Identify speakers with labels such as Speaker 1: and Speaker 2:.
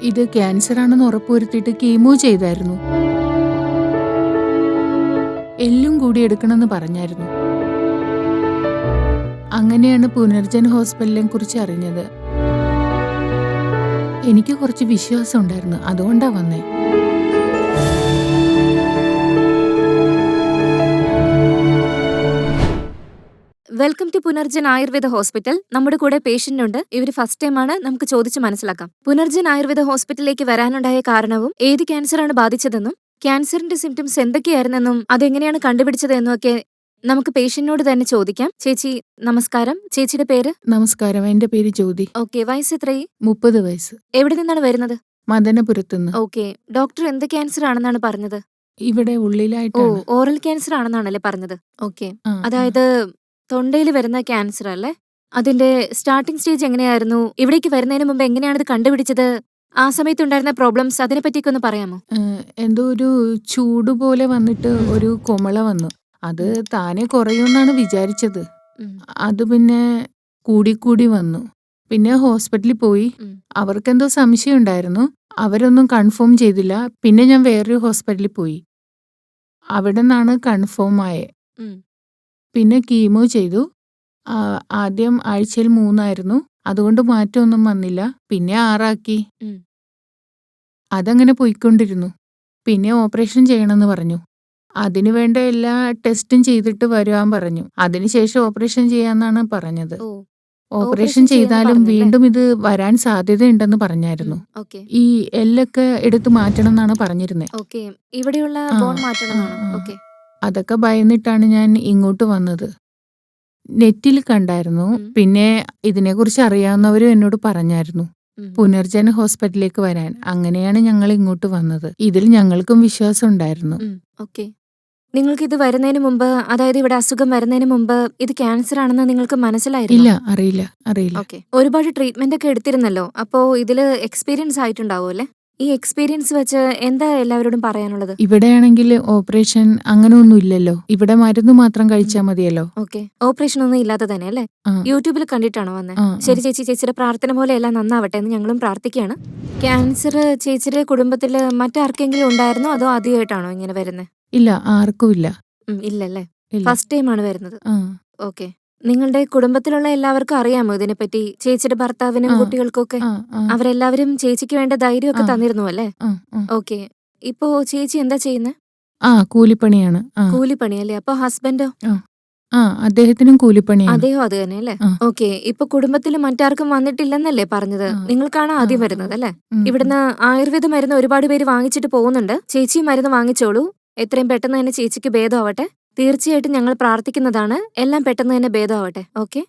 Speaker 1: ഇത് ക്യാൻസർ ആണെന്ന് ഉറപ്പുവരുത്തിയിട്ട് കീമോ ചെയ്തായിരുന്നു. എല്ലും കൂടി എടുക്കണമെന്ന് പറഞ്ഞായിരുന്നു. അങ്ങനെയാണ് പുനർജൻ ഹോസ്പിറ്റലിനെ കുറിച്ച് അറിഞ്ഞത്. എനിക്ക് കുറച്ച് വിശ്വാസം ഉണ്ടായിരുന്നു, അതുകൊണ്ടാ വന്നേ.
Speaker 2: Welcome to Punarjan Ayurveda hospital. നമ്മുടെ കൂടെ പേഷ്യന്റ് ഉണ്ട്. ഇവര് ഫസ്റ്റ് ടൈം ആണ്, നമുക്ക് ചോദിച്ചു മനസ്സിലാക്കാം. പുനർജൻ ആയുർവേദ ഹോസ്പിറ്റലിലേക്ക് വരാനുണ്ടായ കാരണവും ഏത് ക്യാൻസറാണ് ബാധിച്ചതെന്നും ക്യാൻസറിന്റെ സിംറ്റംസ് എന്തൊക്കെയായിരുന്നെന്നും അതെങ്ങനെയാണ് കണ്ടുപിടിച്ചതെന്നും ഒക്കെ നമുക്ക് പേഷ്യന്റിനോട് തന്നെ ചോദിക്കാം. ചേച്ചി നമസ്കാരം. ചേച്ചിയുടെ പേര്?
Speaker 1: നമസ്കാരം, എന്റെ പേര് ജ്യോതി.
Speaker 2: ഓക്കെ. വയസ്സ് എത്രയായി?
Speaker 1: 30 വയസ്സ്.
Speaker 2: എവിടെ നിന്നാണ് വരുന്നത്?
Speaker 1: മദനപുരത്തുനിന്ന്.
Speaker 2: ഓക്കെ. ഡോക്ടർ എന്ത് ക്യാൻസർ ആണെന്നാണ് പറഞ്ഞത്?
Speaker 1: ഇവിടെ
Speaker 2: ഓ,
Speaker 1: ഉള്ളിലായിട്ടാണ്.
Speaker 2: ഓറൽ ക്യാൻസർ ആണെന്നാണല്ലേ പറഞ്ഞത്? ഓക്കെ.
Speaker 1: ആ,
Speaker 2: അതായത് തൊണ്ടയിൽ വരുന്ന ക്യാൻസർ അല്ലേ? അതിന്റെ സ്റ്റാർട്ടിംഗ് സ്റ്റേജ് എങ്ങനെയായിരുന്നു? ഇവിടേക്ക് വരുന്നതിന് മുമ്പ് എങ്ങനെയാണ് ഇത് കണ്ടുപിടിച്ചത്? ആ സമയത്തുണ്ടായിരുന്ന പ്രോബ്ലംസ് അതിനെ പറ്റിയൊക്കെ ഒന്ന് പറയാമോ?
Speaker 1: എന്തോ ഒരു ചൂട് പോലെ വന്നിട്ട് ഒരു കുമള വന്നു. അത് താനെ കുറയുമെന്നാണ് വിചാരിച്ചത്.
Speaker 2: ഉം.
Speaker 1: അത് പിന്നെ കൂടിക്കൂടി വന്നു. പിന്നെ ഹോസ്പിറ്റലിൽ പോയി.
Speaker 2: ഉം.
Speaker 1: അവർക്കെന്തോ സംശയം ഉണ്ടായിരുന്നു. അവരൊന്നും കൺഫേം ചെയ്തില്ല. പിന്നെ ഞാൻ വേറൊരു ഹോസ്പിറ്റലിൽ പോയി. അവിടെ നിന്നാണ് കൺഫേം ആയേ.
Speaker 2: ഉം.
Speaker 1: പിന്നെ കീമോ ചെയ്തു. ആദ്യം ആഴ്ചയിൽ 3 ആയിരുന്നു. അതുകൊണ്ട് മാറ്റമൊന്നും വന്നില്ല. പിന്നെ 6 ആക്കി.
Speaker 2: ഉം.
Speaker 1: അതങ്ങനെ പോയിക്കൊണ്ടിരുന്നു. പിന്നെ ഓപ്പറേഷൻ ചെയ്യണമെന്ന് പറഞ്ഞു. അതിനു വേണ്ട എല്ലാ ടെസ്റ്റും ചെയ്തിട്ട് വരാൻ പറഞ്ഞു. അതിനുശേഷം ഓപ്പറേഷൻ ചെയ്യാന്നാണ് പറഞ്ഞത്.
Speaker 2: ഓ,
Speaker 1: ഓപ്പറേഷൻ
Speaker 2: ചെയ്യാന്ന്
Speaker 1: ചെയ്താലും
Speaker 2: പറഞ്ഞല്ലേ?
Speaker 1: വീണ്ടും ഇത് വരാൻ സാധ്യതയുണ്ടെന്ന് പറഞ്ഞായിരുന്നു.
Speaker 2: ഓക്കെ.
Speaker 1: ഈ എല്ലൊക്കെ എടുത്ത് മാറ്റണം എന്നാണ് പറഞ്ഞിരുന്നത്.
Speaker 2: ഓക്കെ. ഇവിടെയുള്ള
Speaker 1: ആ,
Speaker 2: ബോൺ മാറ്റണം
Speaker 1: ആ,
Speaker 2: എന്നാണ്.
Speaker 1: ആ.
Speaker 2: ഓക്കെ.
Speaker 1: അതൊക്കെ ഭയന്നിട്ടാണ് ഞാൻ ഇങ്ങോട്ട് വന്നത്. നെറ്റിൽ കണ്ടായിരുന്നു.
Speaker 2: ഉം.
Speaker 1: പിന്നെ ഇതിനെക്കുറിച്ച് അറിയാവുന്നവരും എന്നോട് പറഞ്ഞായിരുന്നു
Speaker 2: ഉം.
Speaker 1: പുനർജൻ ഹോസ്പിറ്റലിലേക്ക് വരാൻ. അങ്ങനെയാണ് ഞങ്ങൾ ഇങ്ങോട്ട് വന്നത്. ഇതിൽ ഞങ്ങൾക്കും വിശ്വാസം ഉണ്ടായിരുന്നു.
Speaker 2: ഉം. ഓക്കെ. നിങ്ങൾക്ക് ഇത് വരുന്നതിന് മുമ്പ്, അതായത് ഇവിടെ അസുഖം വരുന്നതിന് മുമ്പ് ഇത് ക്യാൻസർ ആണെന്ന് നിങ്ങൾക്ക് മനസ്സിലായിരുന്നോ?
Speaker 1: ഇല്ല, അറിയില്ല.
Speaker 2: ഓക്കെ. ഒരുപാട് ട്രീറ്റ്മെന്റ് ഒക്കെ എടുത്തിരുന്നല്ലോ. അപ്പോ ഇതില് എക്സ്പീരിയൻസ് ആയിട്ടുണ്ടാവും അല്ലേ? ഈ എക്സ്പീരിയൻസ് വെച്ച് എന്താ എല്ലാവരോടും പറയാനുള്ളത്?
Speaker 1: ഇവിടെയാണെങ്കിൽ ഓപ്പറേഷൻ അങ്ങനെ ഒന്നും ഇല്ലല്ലോ. ഇവിടെ മരുന്ന് മാത്രം കഴിച്ചാൽ മതിയല്ലോ.
Speaker 2: ഓക്കെ. ഓപ്പറേഷൻ ഒന്നും ഇല്ലാതെ തന്നെ അല്ലേ?
Speaker 1: ആ,
Speaker 2: യൂട്യൂബിൽ കണ്ടിട്ടാണോ വന്നത്?
Speaker 1: ആ,
Speaker 2: ശരി ചേച്ചി, ചേച്ചിയുടെ പ്രാർത്ഥന പോലെ എല്ലാം നന്നാവട്ടെ എന്ന് ഞങ്ങളും പ്രാർത്ഥിക്കുകയാണ്. ക്യാൻസർ ചേച്ചിയുടെ കുടുംബത്തില് മറ്റാർക്കെങ്കിലും ഉണ്ടായിരുന്നോ, അതോ ആദ്യമായിട്ടാണോ ഇങ്ങനെ വരുന്നത്?
Speaker 1: ഇല്ല, ആർക്കും ഇല്ല.
Speaker 2: ഇല്ലല്ലേ?
Speaker 1: ഇല്ല.
Speaker 2: ഫസ്റ്റ് ടൈം ആണ് വരുന്നത്.
Speaker 1: ആ,
Speaker 2: ഓക്കെ. നിങ്ങളുടെ കുടുംബത്തിലുള്ള എല്ലാവർക്കും അറിയാമോ ഇതിനെപ്പറ്റി? ചേച്ചിയുടെ ഭർത്താവിനും
Speaker 1: ആ,
Speaker 2: കുട്ടികൾക്കും ഒക്കെ?
Speaker 1: ആ, ആ,
Speaker 2: അവരെല്ലാവരും ചേച്ചിക്ക് വേണ്ട ധൈര്യമൊക്കെ
Speaker 1: ആ,
Speaker 2: തന്നിരുന്നു അല്ലേ?
Speaker 1: ആ, ആ.
Speaker 2: ഓക്കെ. ഇപ്പോ ചേച്ചി എന്താ ചെയ്യുന്നത്?
Speaker 1: കൂലിപ്പണിയാണ്.
Speaker 2: കൂലിപ്പണിയല്ലേ? അപ്പൊ ഹസ്ബൻഡോ?
Speaker 1: അദ്ദേഹത്തിനും കൂലിപ്പണിയാണ്.
Speaker 2: അദ്ദേഹം അത് തന്നെ അല്ലേ?
Speaker 1: ആ,
Speaker 2: ഓക്കെ. ഇപ്പൊ കുടുംബത്തിൽ മറ്റാർക്കും വന്നിട്ടില്ലെന്നല്ലേ പറഞ്ഞത്?
Speaker 1: ആ,
Speaker 2: നിങ്ങൾക്കാണ്
Speaker 1: ആ,
Speaker 2: ആദ്യം വരുന്നത് അല്ലേ?
Speaker 1: ഉം,
Speaker 2: ഇവിടുന്ന് ആയുർവേദ മരുന്ന് ഒരുപാട് പേര് വാങ്ങിച്ചിട്ട് പോകുന്നുണ്ട്. ചേച്ചി മരുന്ന് വാങ്ങിച്ചോളൂ. എത്രയും പെട്ടെന്ന് തന്നെ ചേച്ചിക്ക് ഭേദമാവട്ടെ. തീർച്ചയായിട്ടും ഞങ്ങൾ പ്രാർത്ഥിക്കുന്നതാണ് എല്ലാം പെട്ടെന്ന് തന്നെ ഭേദമാവട്ടെ. ഓക്കെ.